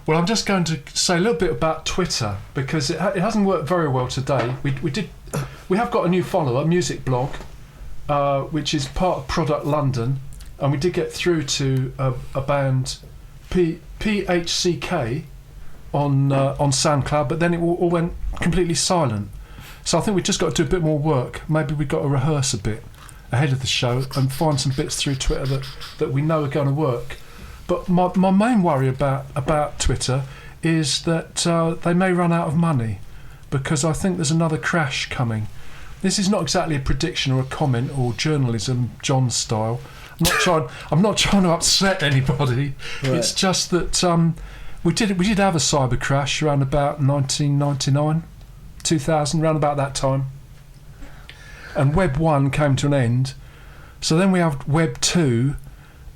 Well, I'm just going to say a little bit about Twitter because it hasn't worked very well today. We have got a new follower, Music Blog, which is part of Product London, and we did get through to a band, PHCK, on SoundCloud, but then it all went completely silent. So I think we've just got to do a bit more work. Maybe we've got to rehearse a bit ahead of the show and find some bits through Twitter that we know are going to work. But my main worry about Twitter is that they may run out of money, because I think there's another crash coming. This is not exactly a prediction or a comment or journalism, John style. I'm not trying to upset anybody. Right. It's just that we did have a cybercrash around about 1999, 2000, around about that time, and Web 1 came to an end. So then we have Web 2.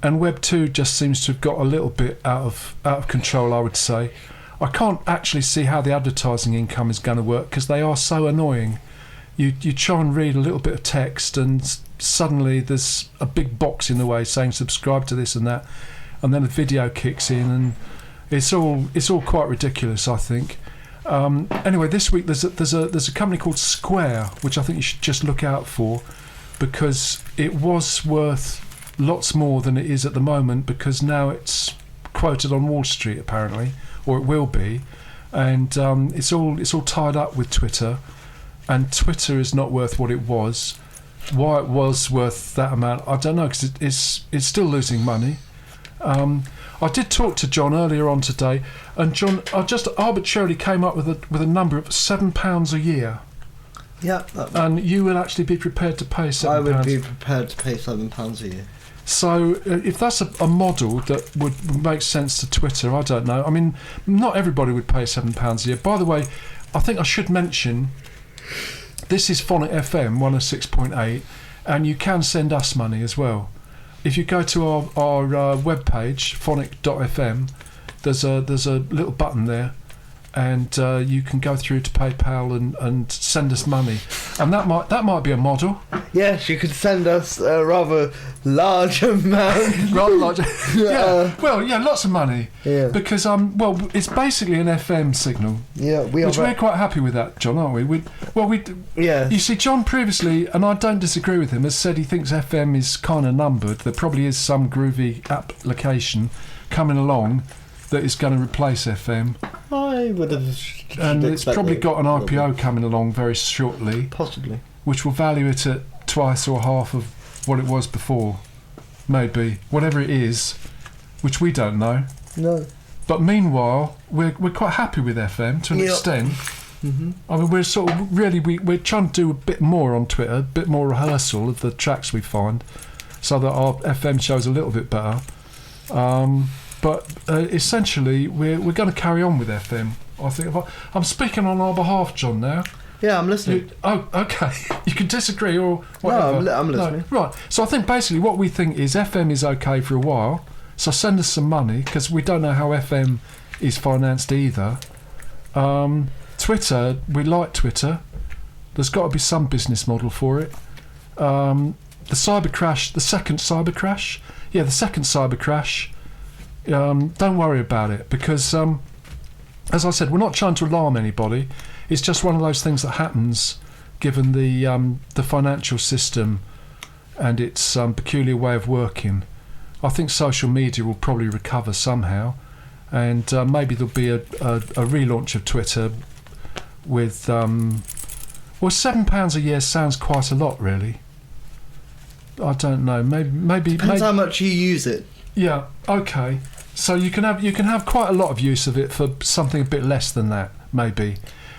And Web 2 just seems to have got a little bit out of control, I would say. I can't actually see how the advertising income is going to work, because they are so annoying. You try and read a little bit of text and suddenly there's a big box in the way saying subscribe to this and that, and then the video kicks in, and it's all quite ridiculous, I think. Anyway, this week there's a company called Square, which I think you should just look out for, because it was worth lots more than it is at the moment, because now it's quoted on Wall Street apparently, or it will be, and it's all tied up with Twitter, and Twitter is not worth what it was. Why it was worth that amount, I don't know, because it's still losing money. I did talk to John earlier on today, and John, I just arbitrarily came up with a number of £7 a year. Yeah, and you will actually be prepared to pay £7. I would be prepared to pay £7 a year. So if that's a model that would make sense to Twitter, I don't know. I mean, not everybody would pay £7 a year. By the way, I think I should mention, this is Phonic FM 106.8, and you can send us money as well. If you go to our webpage, phonic.fm, there's a little button there, and you can go through to PayPal and send us money, and that might be a model. Yes, you could send us a rather large amount. Rather large. Yeah. Well, yeah, lots of money. Yeah. Because it's basically an FM signal. Yeah, we're quite happy with that, John, aren't we? Yeah. You see, John previously, and I don't disagree with him, has said he thinks FM is kind of numbered. There probably is some groovy application coming along that is going to replace FM. I would have. And it's probably got an IPO coming along very shortly. Possibly. Which will value it at twice or half of what it was before. Maybe. Whatever it is, which we don't know. No. But meanwhile, we're quite happy with FM to an extent. Mm-hmm. I mean, we're sort of really, we're trying to do a bit more on Twitter, a bit more rehearsal of the tracks we find, so that our FM show's a little bit better. But essentially, we're going to carry on with FM. I think I'm speaking on our behalf, John, now. Yeah, I'm listening. Okay. You can disagree or whatever. No, I'm listening. No, right. So I think basically what we think is FM is okay for a while. So send us some money, because we don't know how FM is financed either. Twitter, we like Twitter. There's got to be some business model for it. The Cybercrash, the second Cybercrash. Yeah, the second Cybercrash. Don't worry about it, because as I said, we're not trying to alarm anybody. It's just one of those things that happens given the financial system and its peculiar way of working. I think social media will probably recover somehow, and maybe there'll be a relaunch of Twitter with £7 a year sounds quite a lot, really. I don't know. Maybe depends how much you use it. Yeah. Okay. So you can have quite a lot of use of it for something a bit less than that, maybe.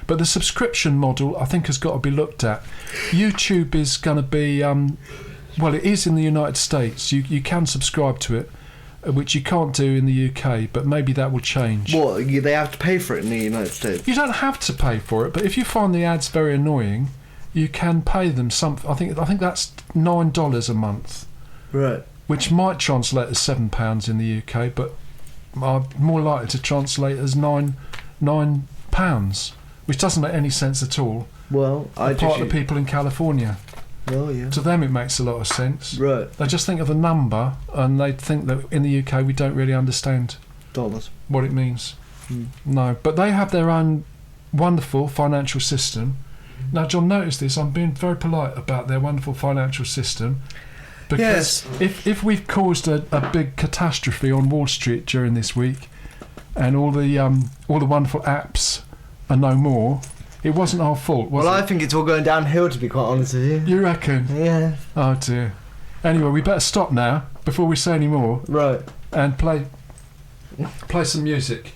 But the subscription model, I think, has got to be looked at. YouTube is going to be, well, it is in the United States. You can subscribe to it, which you can't do in the UK, but maybe that will change. What, they have to pay for it in the United States? You don't have to pay for it, but if you find the ads very annoying, you can pay them something. I think that's $9 a month. Right. Which might translate as £7 in the UK, but are more likely to translate as £9, which doesn't make any sense at all. Well, apart of the people in California. Well, yeah. To them, it makes a lot of sense. Right. They just think of the number, and they think that in the UK we don't really understand dollars what it means. No, but they have their own wonderful financial system. Now, John, notice this. I'm being very polite about their wonderful financial system. Because if we've caused a big catastrophe on Wall Street during this week, and all the wonderful apps are no more, it wasn't our fault, was it? Well, I think it's all going downhill, to be quite honest with you. You reckon? Yeah. Oh dear. Anyway, we better stop now before we say any more. Right. And play some music.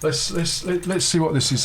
Let's see what this is.